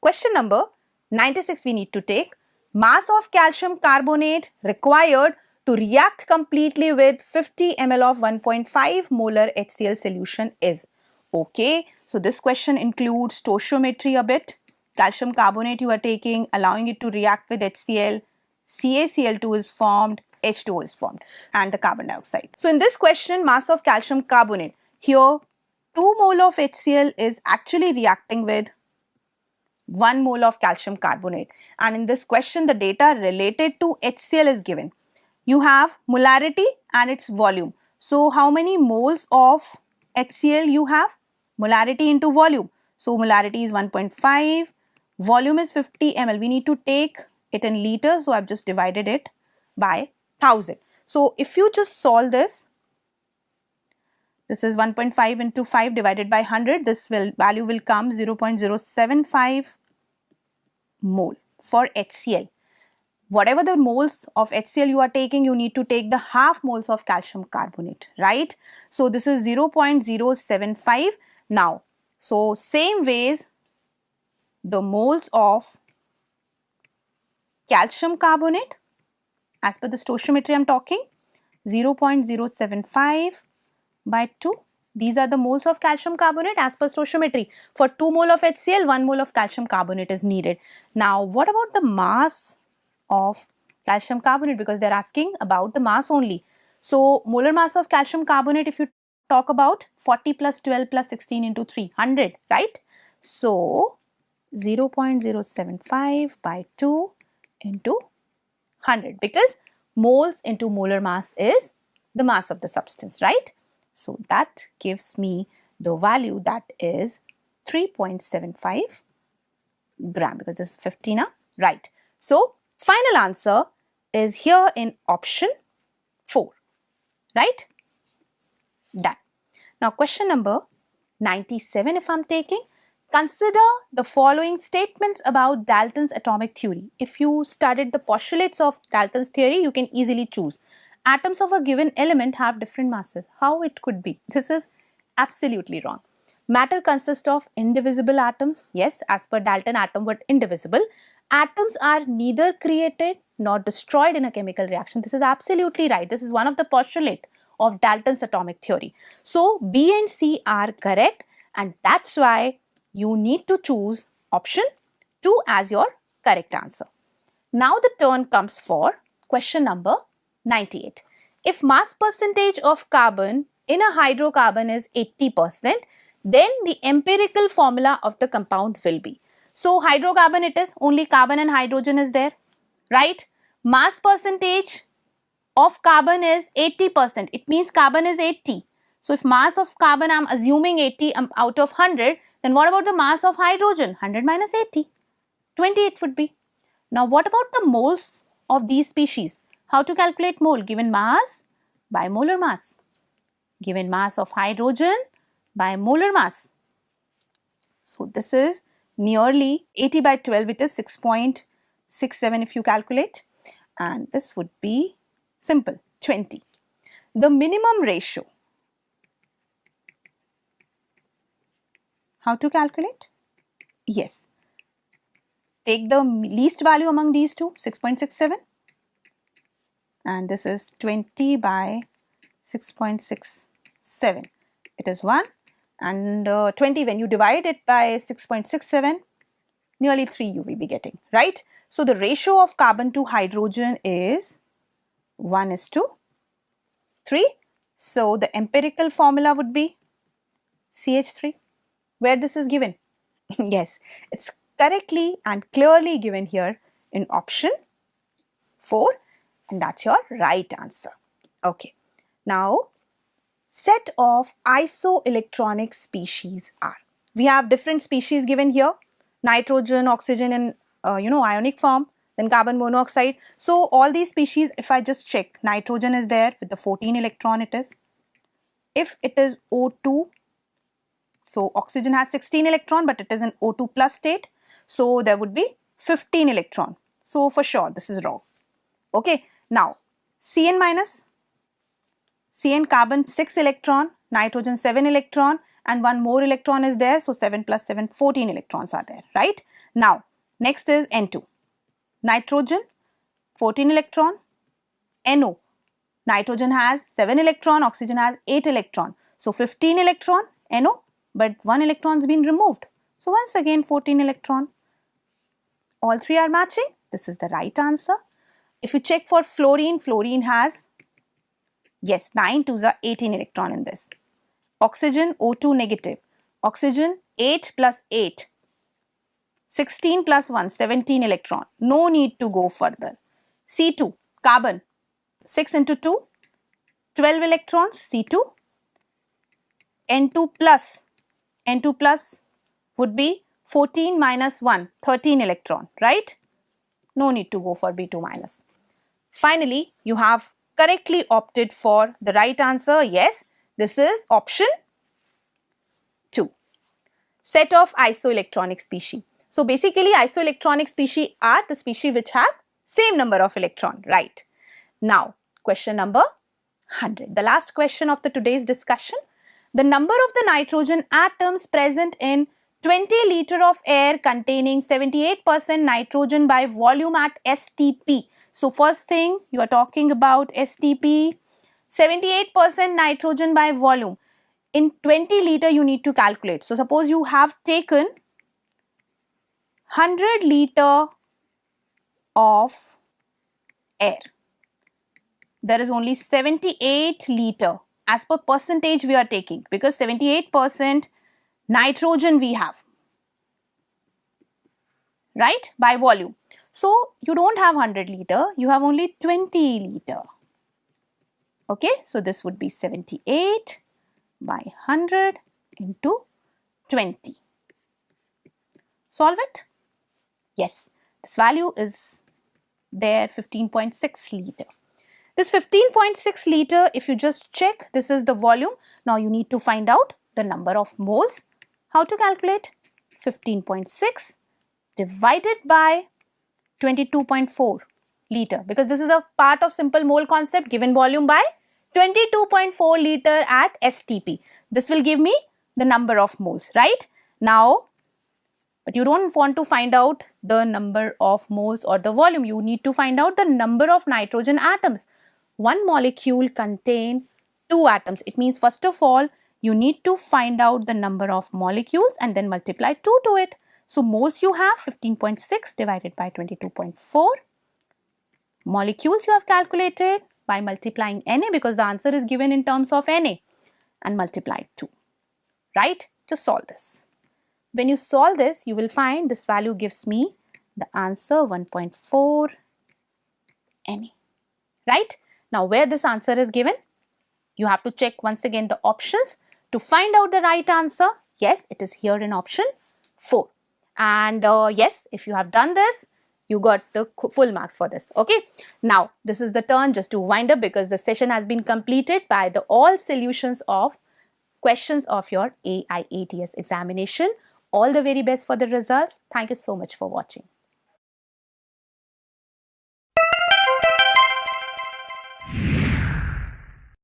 question number 96 we need to take. Mass of calcium carbonate required to react completely with 50 ml of 1.5 molar HCl solution is. Okay, so this question includes stoichiometry a bit. Calcium carbonate you are taking, allowing it to react with HCl, CaCl2 is formed, H2O is formed, and the carbon dioxide. So in this question, mass of calcium carbonate, here 2 mole of HCl is actually reacting with 1 mole of calcium carbonate, and in this question the data related to HCl is given. You have molarity and its volume. So how many moles of HCl you have? Molarity into volume. So molarity is 1.5, volume is 50 ml. We need to take it in liters, so I've just divided it by 1000. So if you just solve this, this is 1.5 into 5 divided by 100. This value will come 0.075 mole for HCl. Whatever the moles of HCl you are taking, you need to take the half moles of calcium carbonate, right? So this is 0.075 now. So same ways, the moles of calcium carbonate, as per the stoichiometry I am talking, 0.075 by 2. These are the moles of calcium carbonate as per stoichiometry. For 2 mole of HCl, 1 mole of calcium carbonate is needed. Now, what about the mass of calcium carbonate, because they are asking about the mass only. So, molar mass of calcium carbonate, if you talk about 40 plus 12 plus 16 into 300, right? So, 0.075 by 2 into 100, because moles into molar mass is the mass of the substance, right? So, that gives me the value that is 3.75 gram, because this is 50 now, right? So, final answer is here in option 4, right? Done. Now, question number 97 if I am taking, consider the following statements about Dalton's atomic theory. If you studied the postulates of Dalton's theory, you can easily choose. Atoms of a given element have different masses. How it could be? This is absolutely wrong. Matter consists of indivisible atoms. Yes, as per Dalton, atom were indivisible. Atoms are neither created nor destroyed in a chemical reaction. This is absolutely right. This is one of the postulates of Dalton's atomic theory. So, B and C are correct, and that's why you need to choose option 2 as your correct answer. Now the turn comes for question number 98. If mass percentage of carbon in a hydrocarbon is 80%, then the empirical formula of the compound will be. So, hydrocarbon it is, only carbon and hydrogen is there, right? Mass percentage of carbon is 80%. It means carbon is 80. So, if mass of carbon I am assuming 80 out of 100, then what about the mass of hydrogen? 100 minus 80, 28 would be. Now, what about the moles of these species? How to calculate mole? Given mass by molar mass. Given mass of hydrogen by molar mass. So, this is nearly 80 by 12, it is 6.67 if you calculate, and this would be simple, 20. The minimum ratio. How to calculate? Yes. Take the least value among these two, 6.67, and this is 20 by 6.67. It is 1, and 20 when you divide it by 6.67, nearly 3 you will be getting, right? So, the ratio of carbon to hydrogen is 1:3. So, the empirical formula would be CH3, where this is given. Yes, it's correctly and clearly given here in option 4, and that's your right answer. Okay, now set of isoelectronic species are. We have different species given here, nitrogen, oxygen in ionic form, then carbon monoxide. So all these species, if I just check, nitrogen is there with the 14 electron it is. If it is O2, so oxygen has 16 electron, but it is in O2 plus state, so there would be 15 electron. So for sure this is wrong. Okay, now Cn minus, Cn carbon 6 electron, nitrogen 7 electron, and one more electron is there, so 7 plus 7, 14 electrons are there, right? Now, next is N2. Nitrogen, 14 electron. NO. Nitrogen has 7 electron, oxygen has 8 electron. So 15 electron, NO, but 1 electron has been removed. So once again 14 electron. All three are matching. This is the right answer. If you check for fluorine, fluorine has, yes, 9 2s are 18 electron in this. Oxygen, O2 negative. Oxygen, 8 plus 8. 16 plus 1, 17 electron. No need to go further. C2, carbon, 6 into 2, 12 electrons, C2. N2 plus would be 14 minus 1, 13 electron, right? No need to go for B2 minus. Finally, you have correctly opted for the right answer. Yes, this is option 2. Set of isoelectronic species. So basically, isoelectronic species are the species which have same number of electron, right? Now, question number 100. The last question of the today's discussion. The number of the nitrogen atoms present in 20 liter of air containing 78% nitrogen by volume at STP. So first thing you are talking about STP, 78% nitrogen by volume. In 20 liter you need to calculate. So suppose you have taken 100 liter of air. There is only 78 liter as per percentage we are taking, because 78% nitrogen we have, right, by volume. So you don't have 100 liter, you have only 20 liter. Okay, so this would be 78 by 100 into 20. Solve it. Yes, this value is there, 15.6 liter. This 15.6 liter, if you just check, this is the volume. Now you need to find out the number of moles. How to calculate? 15.6 divided by 22.4 liter, because this is a part of simple mole concept, given volume by 22.4 liter at STP. This will give me the number of moles, right? Now, but you don't want to find out the number of moles or the volume. You need to find out the number of nitrogen atoms. One molecule contains 2 atoms. It means first of all, you need to find out the number of molecules and then multiply 2 to it. So moles you have 15.6 divided by 22.4. Molecules you have calculated by multiplying Na, because the answer is given in terms of Na, and multiply 2. Right? Just solve this. When you solve this, you will find this value gives me the answer 1.4 Na. Right? Now, where this answer is given, you have to check once again the options to find out the right answer. Yes, it is here in option 4. And yes, if you have done this, you got the full marks for this. Okay. Now, this is the turn just to wind up, because the session has been completed by the all solutions of questions of your AIATS examination. All the very best for the results. Thank you so much for watching.